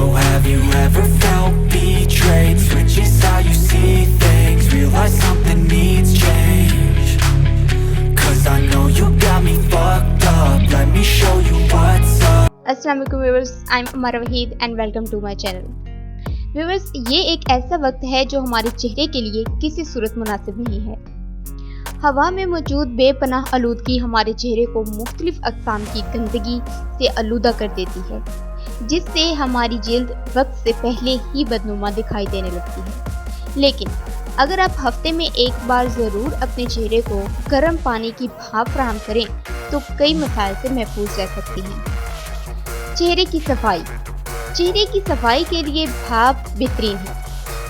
So have you ever felt betrayed? Switches how you see things, realize something needs change. Cause I know you got me fucked up, let me show you what's up. अस्सलाम वालेकुम viewers, I am Umar Waheed and welcome to my channel. Viewers, ये एक ऐसा वक्त है जो हमारे चेहरे के लिए किसी सूरत मुनासिब नहीं है। हवा में मौजूद बेपनाह आलूदगी हमारे चेहरे को मुख्तलिफ अक़साम की गंदगी से आलूदा कर देती है, जिससे हमारी जिल्द वक्त से पहले ही बदनुमा दिखाई देने लगती है। लेकिन अगर आप हफ्ते में एक बार ज़रूर अपने चेहरे को गर्म पानी की भाप फराहम करें तो कई मसाइल से महफूज रह सकती हैं। चेहरे की सफाई के लिए भाप बेहतरीन है।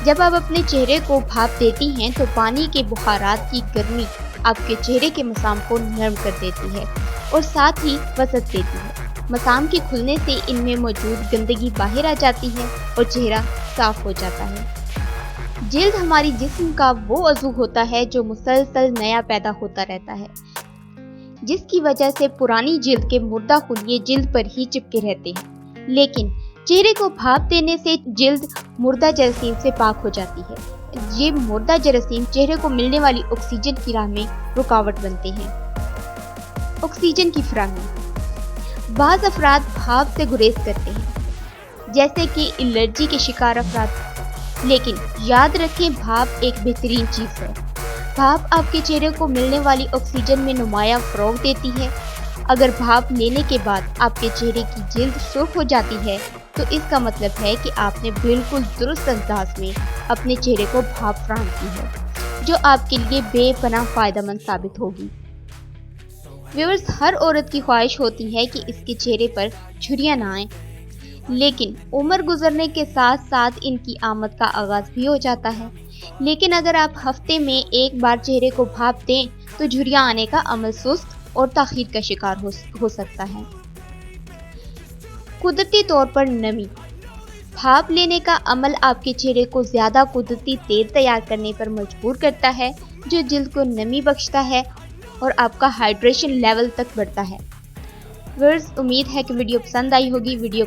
जब आप अपने चेहरे को भाप देती हैं तो पानी के बुखारात की गर्मी आपके चेहरे के मसाम को नरम कर देती है और साथ ही वसत देती है। मसाम के खुलने से इनमें मौजूद गंदगी बाहर आ जाती है और चेहरा साफ हो जाता है। जिल्द हमारी जिस्म का वो अज़ू होता है जो मुसलसल नया पैदा होता रहता है, जिसकी वजह से पुरानी जिल्द के मुर्दा खुलिये जिल्द पर ही चिपके रहते हैं। लेकिन चेहरे को भाप देने से जिल्द मुर्दा जरासीम से पाक हो जाती है। ये मुर्दा जरासीम चेहरे को मिलने वाली ऑक्सीजन की राह में रुकावट बनते हैं। ऑक्सीजन की फराहमी, बाज़ अफराद भाप से गुरेज करते हैं, जैसे कि एलर्जी के शिकार अफराद। लेकिन याद रखें, भाप एक बेहतरीन चीज़ है। भाप आपके चेहरे को मिलने वाली ऑक्सीजन में नुमाया फ़रोग देती है। अगर भाप लेने के बाद आपके चेहरे की जिल्द सुर्ख हो जाती है तो इसका मतलब है कि आपने बिल्कुल दुरुस्त अंदाज में अपने चेहरे को भाप फराहम की है, जो आपके लिए बेपनाह फ़ायदेमंद साबित होगी। व्यूअर्स, हर औरत की ख्वाहिश होती है कि इसके चेहरे पर झुर्रियाँ ना आएँ, लेकिन उम्र गुजरने के साथ साथ इनकी आमद का आगाज़ भी हो जाता है। लेकिन अगर आप हफ्ते में एक बार चेहरे को भाप दें तो झुर्रियाँ आने का अमल सुस्त और ताख़ीर का शिकार हो सकता है। कुदरती तौर पर नमी, भाप लेने का अमल आपके चेहरे को ज़्यादा कुदरती तेल तैयार करने पर मजबूर करता है, जो जिल्द को नमी बख्शता है और आपका हाइड्रेशन लेवल तक बढ़ता है। व्यूअर्स, उम्मीद है कि वीडियो पसंद आई होगी। वीडियो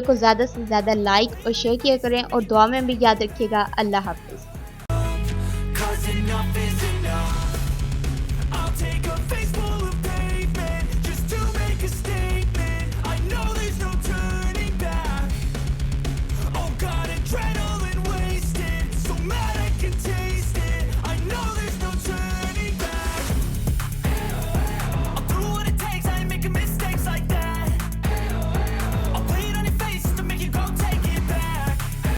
को ज़्यादा से ज़्यादा लाइक और शेयर किया करें और दुआ में भी याद रखिएगा। अल्लाह हाफ़िज़।